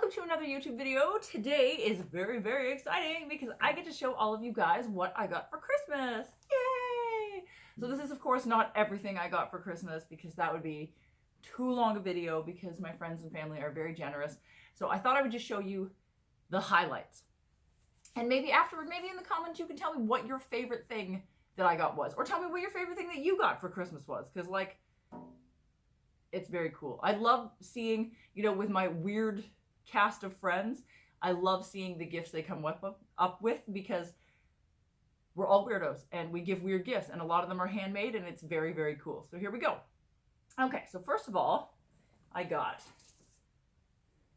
welcome to another YouTube video. Today is very, very exciting because I get to show all of you guys what I got for Christmas. Yay! So this is, of course, not everything I got for Christmas because that would be too long a video because my friends and family are very generous. So I thought I would just show you the highlights. And maybe afterward, maybe in the comments, you can tell me what your favorite thing that I got was. Or tell me what your favorite thing that you got for Christmas was. Because, like, it's very cool. I love seeing, you know, with my weird cast of friends, I love seeing the gifts they come up with because we're all weirdos and we give weird gifts and a lot of them are handmade and it's very, very cool. So here we go. Okay, so first of all, I got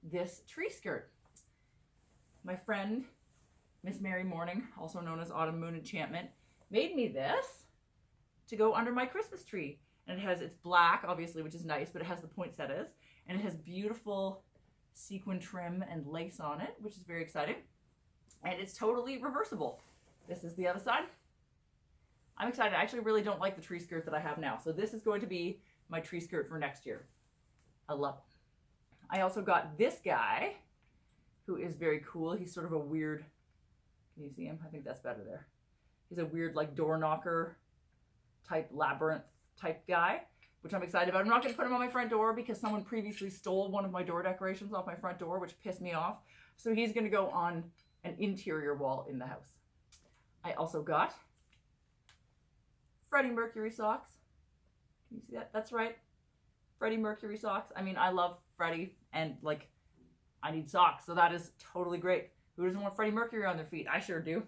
this tree skirt. My friend, Miss Mary Morning, also known as Autumn Moon Enchantment, made me this to go under my Christmas tree. And it's black, obviously, which is nice, but it has the poinsettias. And it has beautiful sequin trim and lace on it, which is very exciting. And it's totally reversible. This is the other side. I'm excited. I actually really don't like the tree skirt that I have now. So this is going to be my tree skirt for next year. I love it. I also got this guy, who is very cool. He's sort of a weird, can you see him? I think that's better there. He's a weird, like, door knocker type labyrinth type guy, which I'm excited about. I'm not going to put him on my front door because someone previously stole one of my door decorations off my front door, which pissed me off. So he's going to go on an interior wall in the house. I also got Freddie Mercury socks. Can you see that? That's right. Freddie Mercury socks. I mean, I love Freddie and, like, I need socks. So that is totally great. Who doesn't want Freddie Mercury on their feet? I sure do.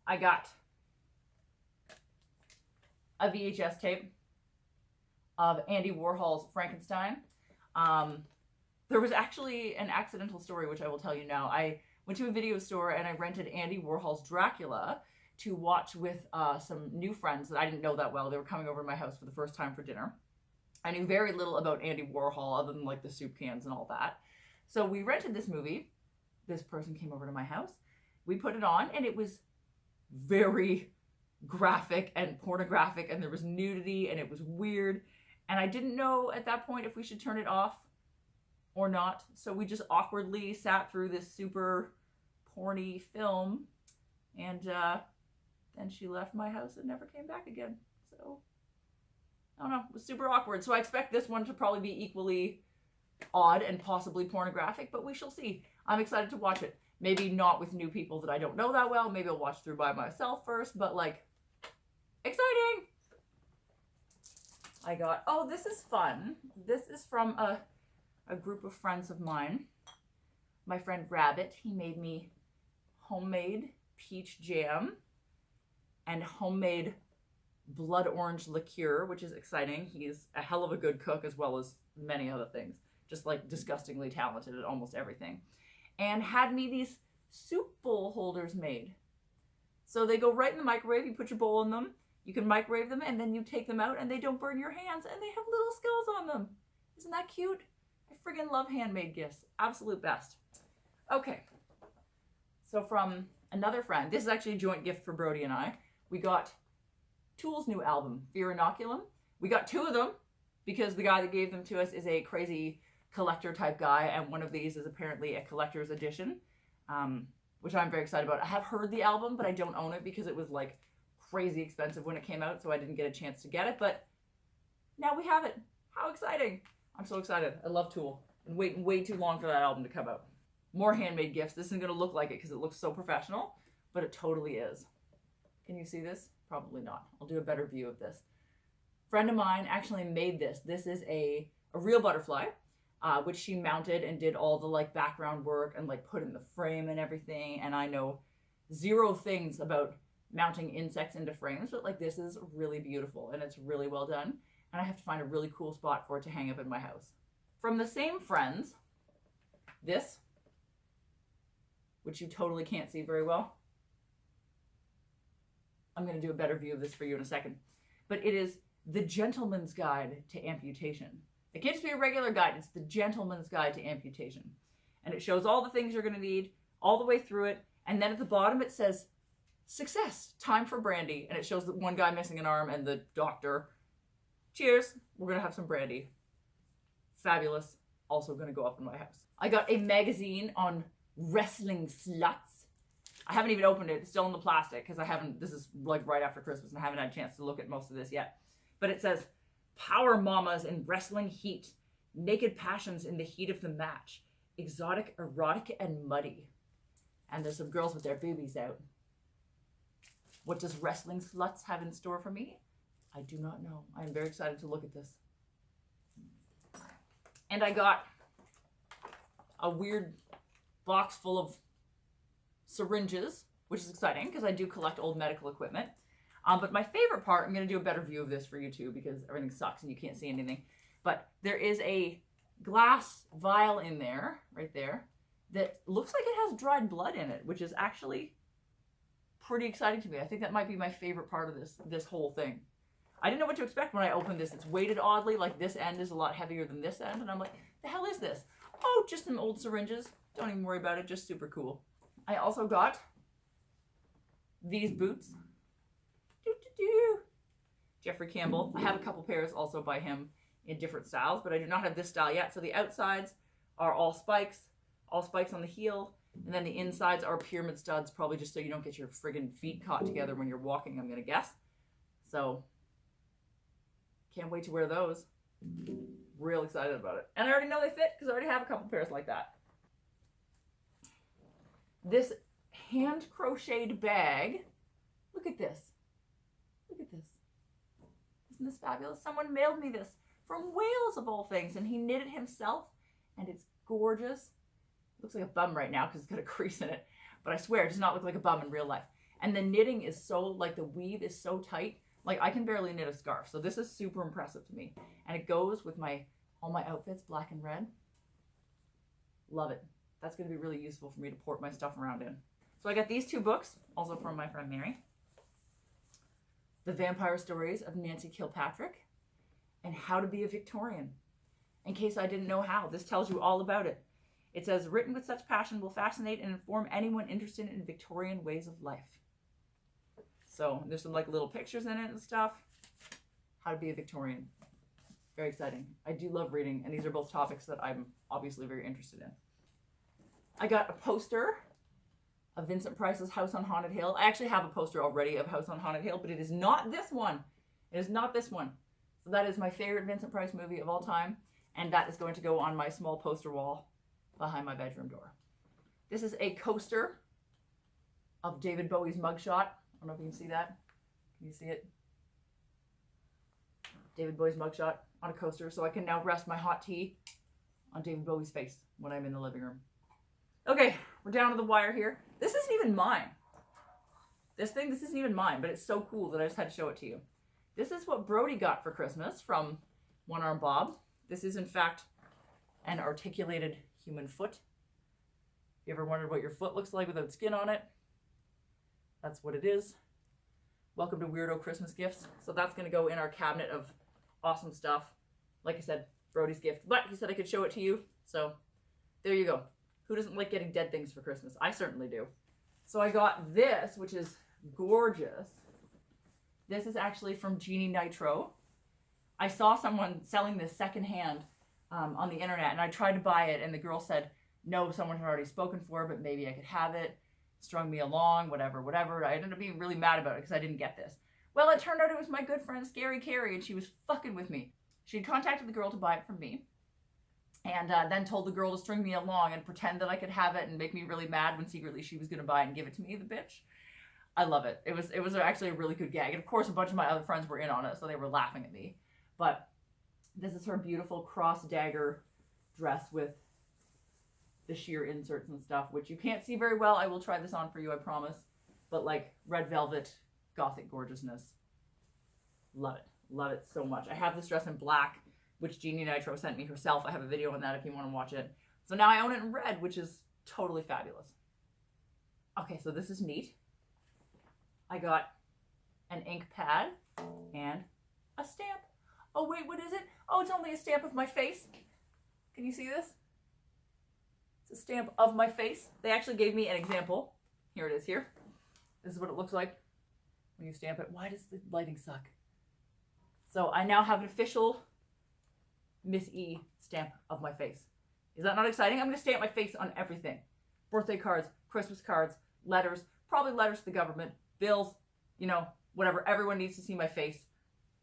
I got a VHS tape of Andy Warhol's Frankenstein. There was actually an accidental story, which I will tell you now. I went to a video store and I rented Andy Warhol's Dracula to watch with some new friends that I didn't know that well. They were coming over to my house for the first time for dinner. I knew very little about Andy Warhol other than, like, the soup cans and all that. So we rented this movie. This person came over to my house. We put it on and it was very graphic and pornographic and there was nudity and it was weird. And I didn't know at that point if we should turn it off or not. So we just awkwardly sat through this super porny film. And then she left my house and never came back again. So, I don't know. It was super awkward. So I expect this one to probably be equally odd and possibly pornographic. But we shall see. I'm excited to watch it. Maybe not with new people that I don't know that well. Maybe I'll watch through by myself first. But, like, exciting! I got, oh, this is fun. This is from a group of friends of mine. My friend Rabbit, he made me homemade peach jam and homemade blood orange liqueur, which is exciting. He's a hell of a good cook as well as many other things. Just, like, disgustingly talented at almost everything. And had me these soup bowl holders made. So they go right in the microwave. You put your bowl in them. You can microwave them and then you take them out and they don't burn your hands and they have little skulls on them. Isn't that cute? I friggin' love handmade gifts. Absolute best. Okay. So from another friend, this is actually a joint gift for Brody and I. We got Tool's new album, Fear Inoculum. We got two of them because the guy that gave them to us is a crazy collector type guy and one of these is apparently a collector's edition, which I'm very excited about. I have heard the album, but I don't own it because it was, like, crazy expensive when it came out, so I didn't get a chance to get it, but now we have it. How exciting. I'm so excited. I love Tool. And waiting way too long for that album to come out. More handmade gifts. This isn't going to look like it because it looks so professional, but it totally is. Can you see this? Probably not. I'll do a better view of this. Friend of mine actually made this. This is a real butterfly, which she mounted and did all the, like, background work and, like, put in the frame and everything, and I know zero things about mounting insects into frames, but, like, this is really beautiful and it's really well done and I have to find a really cool spot for it to hang up in my house. From the same friends, this, which you totally can't see very well. I'm going to do a better view of this for you in a second, but it is The Gentleman's Guide to Amputation. It can't just be a regular guide, it's The Gentleman's Guide to Amputation, and it shows all the things you're going to need all the way through it, and then at the bottom it says success, time for brandy. And it shows that one guy missing an arm and the doctor. Cheers. We're going to have some brandy. Fabulous. also going to go up in my house. I got a magazine on wrestling sluts. I haven't even opened it. It's still in the plastic because this is like right after Christmas and I haven't had a chance to look at most of this yet. But it says, power mamas in wrestling heat, naked passions in the heat of the match, exotic, erotic, and muddy. And there's some girls with their boobies out. What does wrestling sluts have in store for me? I do not know. I am very excited to look at this. And I got a weird box full of syringes, which is exciting because I do collect old medical equipment. But my favorite part, I'm going to do a better view of this for you too because everything sucks and you can't see anything. But there is a glass vial in there, right there, that looks like it has dried blood in it, which is actually pretty exciting to me. I think that might be my favorite part of this whole thing. I didn't know what to expect when I opened this. It's weighted oddly, like this end is a lot heavier than this end, and I'm like, the hell is this? Oh, just some old syringes. Don't even worry about it, just super cool. I also got these boots. Jeffrey Campbell. I have a couple pairs also by him in different styles, but I do not have this style yet. So the outsides are all spikes on the heel, and then the insides are pyramid studs, probably just so you don't get your friggin' feet caught together when you're walking, I'm gonna guess. So, can't wait to wear those. Real excited about it. And I already know they fit because I already have a couple pairs like that. This hand crocheted bag. Look at this. Look at this. Isn't this fabulous? Someone mailed me this from Wales of all things, and he knit it himself, and it's gorgeous. It looks like a bum right now because it's got a crease in it, but I swear it does not look like a bum in real life. And the knitting is so, like the weave is so tight, like I can barely knit a scarf. So this is super impressive to me. And it goes with all my outfits, black and red. Love it. That's going to be really useful for me to port my stuff around in. So I got these two books, also from my friend Mary. The Vampire Stories of Nancy Kilpatrick and How to Be a Victorian. In case I didn't know how, this tells you all about it. It says, written with such passion will fascinate and inform anyone interested in Victorian ways of life. So there's some like little pictures in it and stuff. How to be a Victorian. Very exciting. I do love reading, and these are both topics that I'm obviously very interested in. I got a poster of Vincent Price's House on Haunted Hill. I actually have a poster already of House on Haunted Hill, but it is not this one. It is not this one. So that is my favorite Vincent Price movie of all time, and that is going to go on my small poster wall behind my bedroom door. This is a coaster of David Bowie's mugshot. I don't know if you can see that. Can you see it? David Bowie's mugshot on a coaster, so I can now rest my hot tea on David Bowie's face when I'm in the living room. Okay, we're down to the wire here. This isn't even mine. This isn't even mine, but it's so cool that I just had to show it to you. This is what Brody got for Christmas from One Arm Bob. This is, in fact, an articulated human foot. If you ever wondered what your foot looks like without skin on it, that's what it is. Welcome to Weirdo Christmas Gifts. So that's going to go in our cabinet of awesome stuff. Like I said, Brody's gift. But he said I could show it to you. So there you go. Who doesn't like getting dead things for Christmas? I certainly do. So I got this, which is gorgeous. This is actually from Genie Nitro. I saw someone selling this secondhand on the internet, and I tried to buy it, and the girl said, no, someone had already spoken for it, but maybe I could have it. Strung me along, whatever. I ended up being really mad about it because I didn't get this. Well, it turned out it was my good friend Scary Carrie, and she was fucking with me. She had contacted the girl to buy it from me, and then told the girl to string me along and pretend that I could have it and make me really mad when secretly she was going to buy it and give it to me, the bitch. I love it. It was actually a really good gag. And of course, a bunch of my other friends were in on it, so they were laughing at me. But this is her beautiful cross dagger dress with the sheer inserts and stuff, which you can't see very well. I will try this on for you, I promise. But like red velvet, gothic gorgeousness. Love it. Love it so much. I have this dress in black, which Genie Nitro sent me herself. I have a video on that if you want to watch it. So now I own it in red, which is totally fabulous. Okay, so this is neat. I got an ink pad and a stamp. Oh wait, what is it? Oh, it's only a stamp of my face. Can you see this? It's a stamp of my face. They actually gave me an example. Here it is here. This is what it looks like when you stamp it. Why does the lighting suck? So I now have an official Miss E stamp of my face. Is that not exciting? I'm going to stamp my face on everything. Birthday cards, Christmas cards, letters, probably letters to the government, bills, you know, whatever. Everyone needs to see my face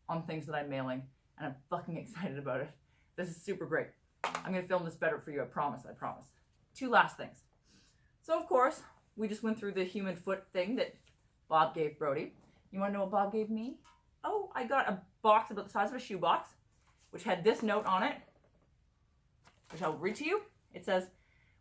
on things that I'm mailing, and I'm fucking excited about it. This is super great. I'm going to film this better for you, I promise, I promise. Two last things. So, of course, we just went through the human foot thing that Bob gave Brody. You want to know what Bob gave me? Oh, I got a box about the size of a shoebox, which had this note on it, which I'll read to you. It says,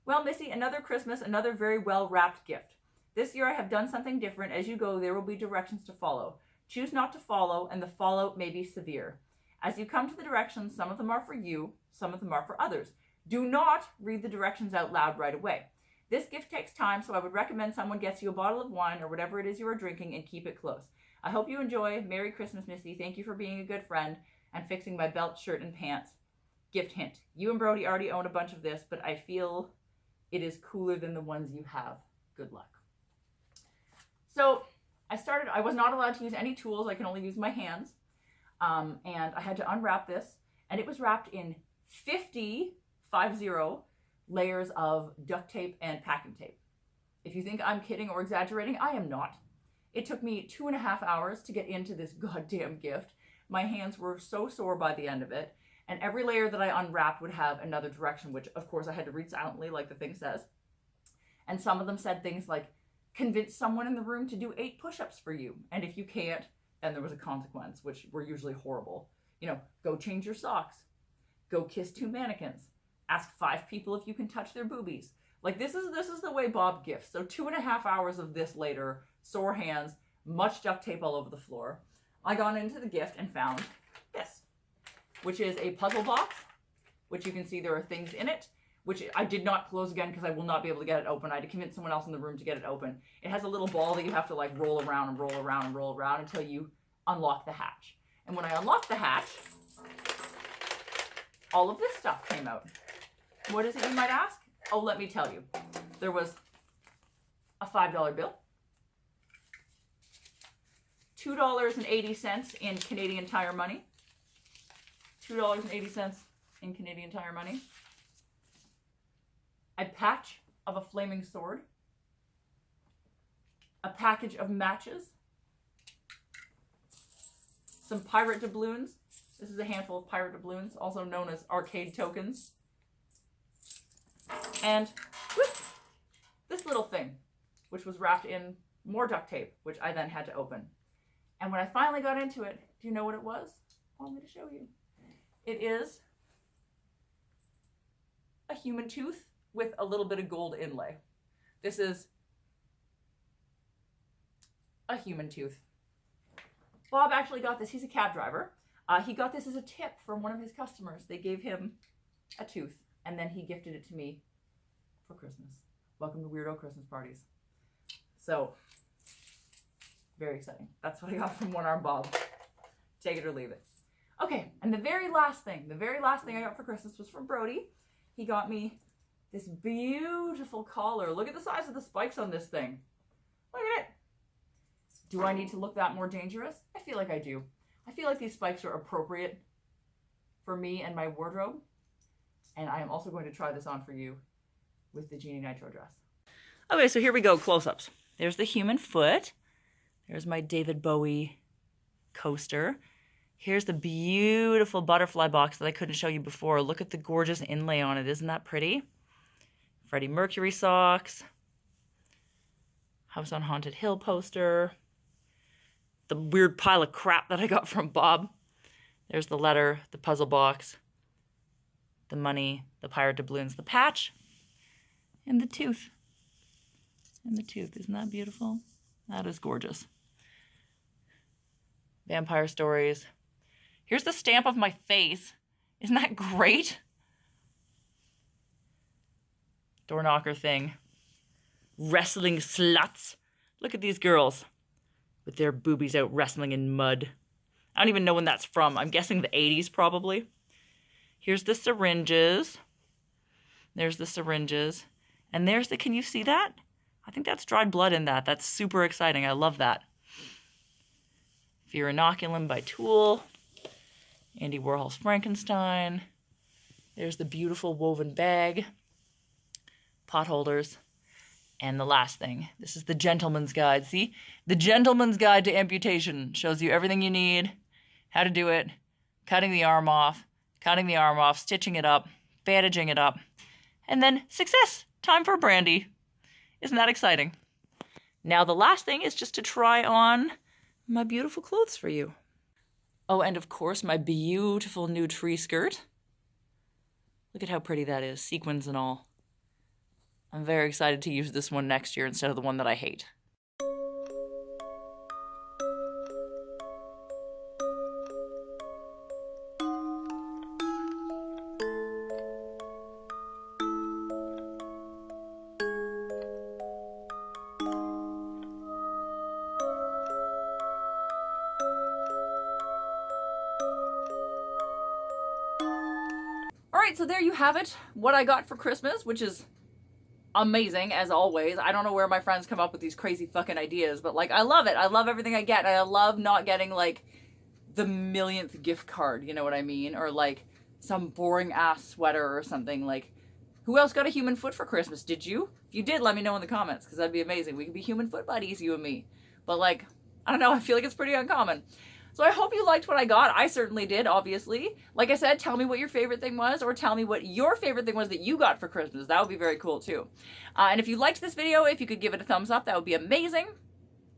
"Well, Missy, another Christmas, another very well-wrapped gift. This year I have done something different. As you go, there will be directions to follow. Choose not to follow, and the fallout may be severe. As you come to the directions, some of them are for you, some of them are for others. Do not read the directions out loud right away. This gift takes time, so I would recommend someone gets you a bottle of wine or whatever it is you are drinking and keep it close. I hope you enjoy. Merry Christmas, Missy. Thank you for being a good friend and fixing my belt, shirt, and pants. Gift hint. You and Brody already own a bunch of this, but I feel it is cooler than the ones you have. Good luck." So I was not allowed to use any tools. I can only use my hands. And I had to unwrap this, and it was wrapped in 50 layers of duct tape and packing tape. If you think I'm kidding or exaggerating, I am not. It took me 2.5 hours to get into this goddamn gift. My hands were so sore by the end of it, and every layer that I unwrapped would have another direction, which of course I had to read silently like the thing says. And some of them said things like, "Convince someone in the room to do 8 push-ups for you, and if you can't, then there was a consequence," which were usually horrible. You know, go change your socks, go kiss 2 mannequins, ask 5 people if you can touch their boobies. Like this is the way Bob gifts. So 2.5 hours of this later, sore hands, much duct tape all over the floor. I got into the gift and found this, which is a puzzle box, which you can see there are things in it, which I did not close again because I will not be able to get it open. I had to convince someone else in the room to get it open. It has a little ball that you have to like roll around and roll around and roll around until you unlock the hatch. And when I unlocked the hatch, all of this stuff came out. What is it, you might ask? Oh, let me tell you. There was a $5 bill, $2.80 in Canadian Tire money, $2.80 in Canadian Tire money, a patch of a flaming sword, a package of matches, some pirate doubloons. This is a handful of pirate doubloons, also known as arcade tokens. And this little thing, which was wrapped in more duct tape, which I then had to open. And when I finally got into it, do you know what it was? I'm going to show you. It is a human tooth with a little bit of gold inlay. This is a human tooth. Bob actually got this. He's a cab driver. He got this as a tip from one of his customers. They gave him a tooth, and then he gifted it to me for Christmas. Welcome to Weirdo Christmas Parties. So, very exciting. That's what I got from One Arm Bob. Take it or leave it. Okay, and the very last thing I got for Christmas was from Brody. He got me this beautiful collar. Look at the size of the spikes on this thing. Look at it. Do I need to look that more dangerous? I feel like I do. I feel like these spikes are appropriate for me and my wardrobe. And I am also going to try this on for you with the Genie Nitro dress. Okay, so here we go, close-ups. There's the human foot. There's my David Bowie coaster. Here's the beautiful butterfly box that I couldn't show you before. Look at the gorgeous inlay on it. Isn't that pretty? Freddie Mercury socks. House on Haunted Hill poster. The weird pile of crap that I got from Bob. There's the letter, the puzzle box, the money, the pirate doubloons, the patch, and the tooth. And the tooth. Isn't that beautiful? That is gorgeous. Vampire stories. Here's the stamp of my face. Isn't that great? Door knocker thing. Wrestling sluts. Look at these girls with their boobies out wrestling in mud. I don't even know when that's from. I'm guessing the 80s probably. Here's the syringes. There's the syringes. And there's the, can you see that? I think that's dried blood in that. That's super exciting. I love that. Fear Inoculum by Tool. Andy Warhol's Frankenstein. There's the beautiful woven bag, pot holders, and the last thing. This is the gentleman's guide. See? The gentleman's guide to amputation shows you everything you need, how to do it, cutting the arm off, stitching it up, bandaging it up, and then success! Time for brandy. Isn't that exciting? Now the last thing is just to try on my beautiful clothes for you. Oh, and of course my beautiful new tree skirt. Look at how pretty that is, sequins and all. I'm very excited to use this one next year instead of the one that I hate. Alright, so there you have it. What I got for Christmas, which is amazing, as always. I don't know where my friends come up with these crazy fucking ideas, but, like, I love it. I love everything I get. I love not getting, like, the millionth gift card, you know what I mean? Or, like, some boring-ass sweater or something. Like, who else got a human foot for Christmas? Did you? If you did, let me know in the comments, because that'd be amazing. We could be human foot buddies, you and me. But, like, I don't know. I feel like it's pretty uncommon. So I hope you liked what I got. I certainly did, obviously. Like I said, tell me what your favorite thing was, or tell me what your favorite thing was that you got for Christmas. That would be very cool, too. And if you liked this video, if you could give it a thumbs up, that would be amazing.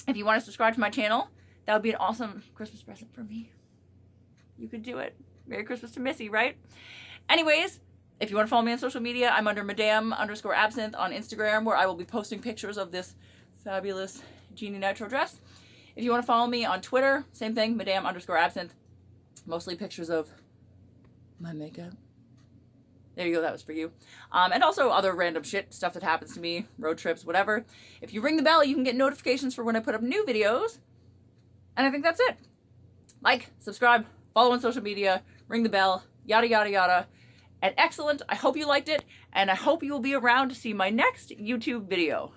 If you want to subscribe to my channel, that would be an awesome Christmas present for me. You could do it. Merry Christmas to Missy, right? Anyways, if you want to follow me on social media, I'm under Madame_Absinthe on Instagram, where I will be posting pictures of this fabulous Genie Nitro dress. If you want to follow me on Twitter, same thing, Madame_Absinthe. Mostly pictures of my makeup. There you go, that was for you. And also other random shit, stuff that happens to me, road trips, whatever. If you ring the bell, you can get notifications for when I put up new videos. And I think that's it. Like, subscribe, follow on social media, ring the bell, yada, yada, yada. And excellent, I hope you liked it, and I hope you will be around to see my next YouTube video.